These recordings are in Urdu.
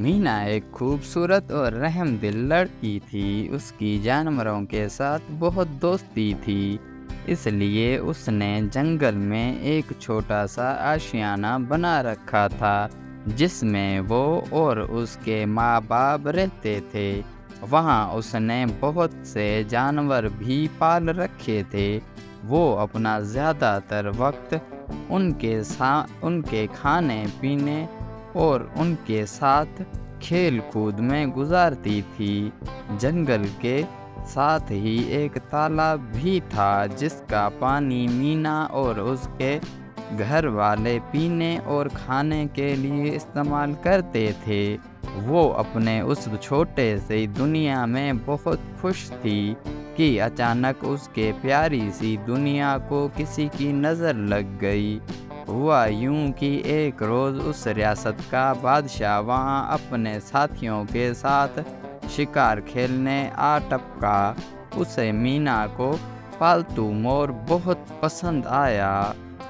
مینا ایک خوبصورت اور رحم دل لڑکی تھی۔ اس کی جانوروں کے ساتھ بہت دوستی تھی، اس لیے اس نے جنگل میں ایک چھوٹا سا آشیانہ بنا رکھا تھا جس میں وہ اور اس کے ماں باپ رہتے تھے۔ وہاں اس نے بہت سے جانور بھی پال رکھے تھے۔ وہ اپنا زیادہ تر وقت ان کے کھانے پینے اور ان کے ساتھ کھیل کود میں گزارتی تھی۔ جنگل کے ساتھ ہی ایک تالاب بھی تھا جس کا پانی مینا اور اس کے گھر والے پینے اور کھانے کے لیے استعمال کرتے تھے۔ وہ اپنے اس چھوٹے سی دنیا میں بہت خوش تھی کہ اچانک اس کے پیاری سی دنیا کو کسی کی نظر لگ گئی۔ ہوا یوں کہ ایک روز اس ریاست کا بادشاہ وہاں اپنے ساتھیوں کے ساتھ شکار کھیلنے آ ٹپکا۔ اسے مینا کو پالتو مور بہت پسند آیا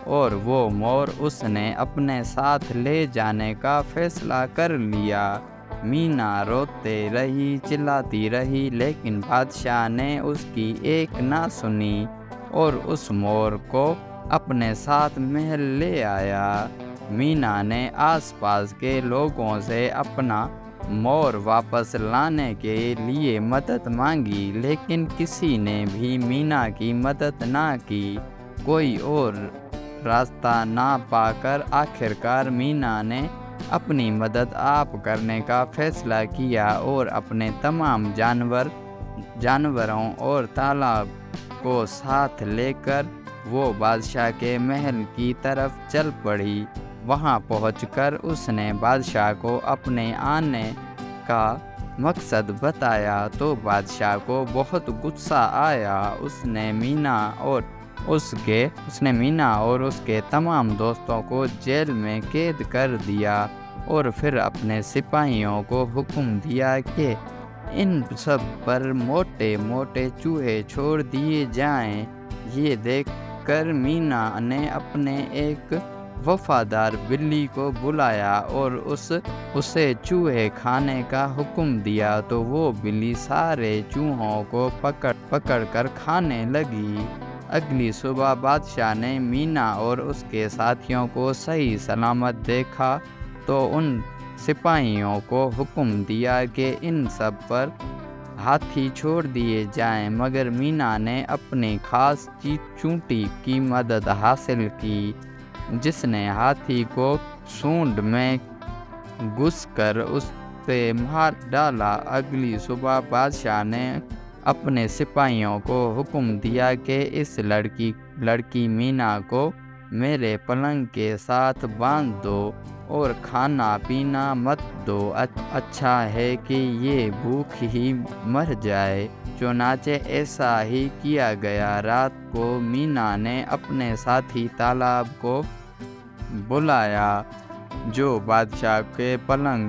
اور وہ مور اس نے اپنے ساتھ لے جانے کا فیصلہ کر لیا۔ مینا روتی رہی، چلاتی رہی، لیکن بادشاہ نے اس کی ایک نہ سنی اور اس مور کو اپنے ساتھ محل لے آیا۔ مینا نے آس پاس کے لوگوں سے اپنا مور واپس لانے کے لیے مدد مانگی، لیکن کسی نے بھی مینا کی مدد نہ کی۔ کوئی اور راستہ نہ پا کر آخرکار مینا نے اپنی مدد آپ کرنے کا فیصلہ کیا اور اپنے تمام جانوروں اور تالاب کو ساتھ لے کر وہ بادشاہ کے محل کی طرف چل پڑی۔ وہاں پہنچ کر اس نے بادشاہ کو اپنے آنے کا مقصد بتایا تو بادشاہ کو بہت غصہ آیا۔ اس نے مینا اور اس کے تمام دوستوں کو جیل میں قید کر دیا اور پھر اپنے سپاہیوں کو حکم دیا کہ ان سب پر موٹے موٹے چوہے چھوڑ دیے جائیں۔ یہ دیکھ کر مینا نے اپنے ایک وفادار بلی کو بلایا اور اسے چوہے کھانے کا حکم دیا تو وہ بلی سارے چوہوں کو پکڑ کر کھانے لگی۔ اگلی صبح بادشاہ نے مینا اور اس کے ساتھیوں کو صحیح سلامت دیکھا تو ان سپاہیوں کو حکم دیا کہ ان سب پر ہاتھی چھوڑ دیے جائیں، مگر مینا نے اپنی خاص چونٹی کی مدد حاصل کی جس نے ہاتھی کو سونڈ میں گھس کر اسے مار ڈالا۔ اگلی صبح بادشاہ نے اپنے سپاہیوں کو حکم دیا کہ اس لڑکی مینا کو میرے پلنگ کے ساتھ باندھ دو اور کھانا پینا مت دو، اچھا ہے کہ یہ بھوک ہی مر جائے۔ چنانچہ ایسا ہی کیا گیا۔ رات کو مینا نے اپنے ساتھی تالاب کو بلایا جو بادشاہ کے پلنگ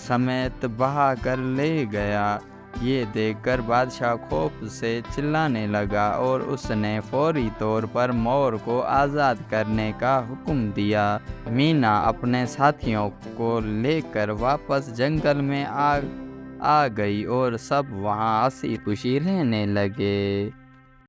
سمیت بہا کر لے گیا۔ یہ دیکھ کر بادشاہ خوف سے چلانے لگا اور اس نے فوری طور پر مور کو آزاد کرنے کا حکم دیا۔ مینا اپنے ساتھیوں کو لے کر واپس جنگل میں آ گئی اور سب وہاں ہنسی خوشی رہنے لگے۔